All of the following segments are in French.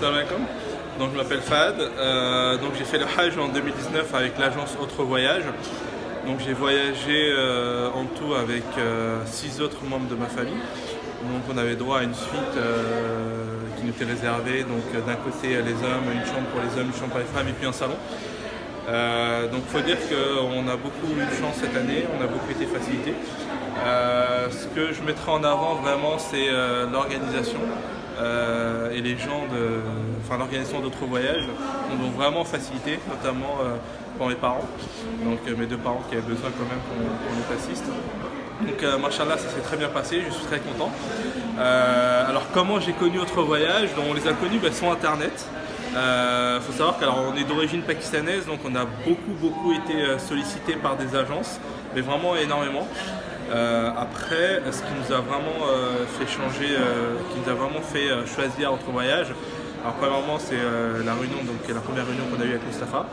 Salam alaikum. Donc je m'appelle Fahd. Donc j'ai fait le Hajj en 2019 avec l'agence Autre Voyage. Donc j'ai voyagé en tout avec 6 autres membres de ma famille. Donc on avait droit à une suite qui nous était réservée. Donc d'un côté les hommes, une chambre pour les hommes, une chambre pour les femmes et puis un salon. Donc il faut dire qu'on a beaucoup eu de chance cette année, on a beaucoup été facilité. Ce que je mettrai en avant vraiment, c'est l'organisation et les gens l'organisation d'Autre Voyage nous ont vraiment facilité, notamment pour mes parents, donc mes deux parents qui avaient besoin quand même qu'on nous assiste. Donc machallah, ça s'est très bien passé, je suis très content. Alors comment j'ai connu Autre Voyage? Donc, on les a connus sur internet. Faut savoir qu'on est d'origine pakistanaise, donc on a beaucoup été sollicité par des agences, mais vraiment énormément. Après, ce qui nous a vraiment fait changer, qui nous a vraiment fait choisir Autre Voyage, alors premièrement c'est la réunion, donc la première réunion qu'on a eue avec Mustapha,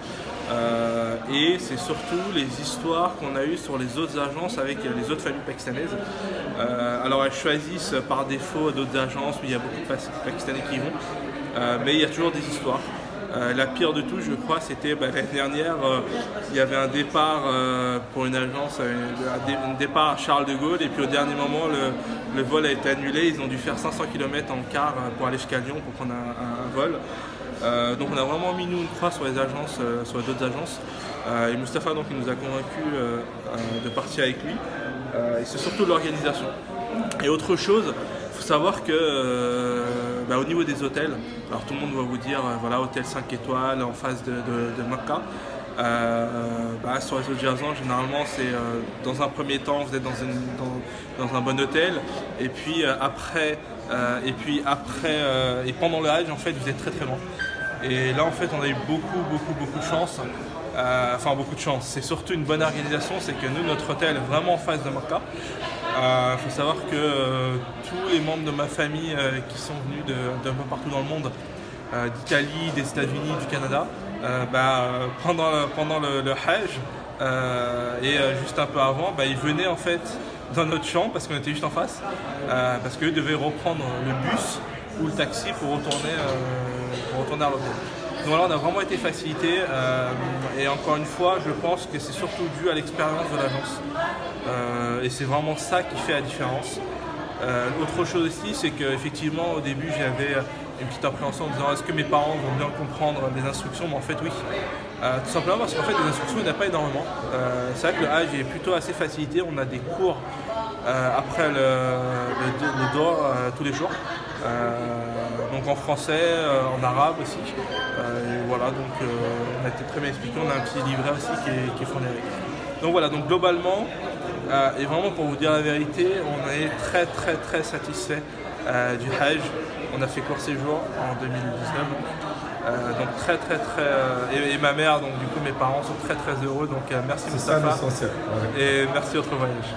et c'est surtout les histoires qu'on a eues sur les autres agences avec les autres familles pakistanaises. Alors elles choisissent par défaut d'autres agences où il y a beaucoup de Pakistanais qui y vont, mais il y a toujours des histoires. La pire de tout, je crois, c'était l'année dernière, il y avait un départ pour une agence, un départ à Charles de Gaulle, et puis au dernier moment, le vol a été annulé. Ils ont dû faire 500 km en car pour aller jusqu'à Lyon pour prendre un vol. Donc on a vraiment mis nous une croix sur les agences, sur les d'autres agences. Et Mustapha donc il nous a convaincus de partir avec lui. Et c'est surtout l'organisation. Et autre chose, il faut savoir que au niveau des hôtels, alors tout le monde va vous dire voilà, hôtel 5 étoiles en face de Mecca. Sur les autres agences, généralement c'est dans un premier temps vous êtes dans un bon hôtel, et puis après et pendant le Hajj en fait vous êtes très loin. Et là en fait on a eu beaucoup de chance. Beaucoup de chance, c'est surtout une bonne organisation, c'est que nous, notre hôtel est vraiment en face de Mecca. Il faut savoir que tous les membres de ma famille qui sont venus d'un peu partout dans le monde, d'Italie, des États-Unis, du Canada, pendant le Hajj et juste un peu avant, ils venaient en fait dans notre chambre parce qu'on était juste en face, parce qu'eux devaient reprendre le bus ou le taxi pour retourner à l'hôtel. Donc là on a vraiment été facilité et encore une fois je pense que c'est surtout dû à l'expérience de l'agence et c'est vraiment ça qui fait la différence. Autre chose aussi, c'est qu'effectivement au début j'avais une petite appréhension en me disant est-ce que mes parents vont bien comprendre les instructions, mais en fait oui. Tout simplement parce qu'en fait les instructions il n'y en a pas énormément. C'est vrai que le Hajj est plutôt assez facilité, on a des cours après le dehors tous les jours. Donc en français, en arabe aussi. Et voilà, donc on a été très bien expliqué, on a un petit livret aussi qui est fourni avec. Donc voilà, donc globalement, et vraiment pour vous dire la vérité, on est très satisfait du Hajj. On a fait court séjour en 2019, donc très et ma mère, donc du coup mes parents sont très heureux, donc merci Mustapha, c'est ça l'essentiel. Et merci Autre Voyage.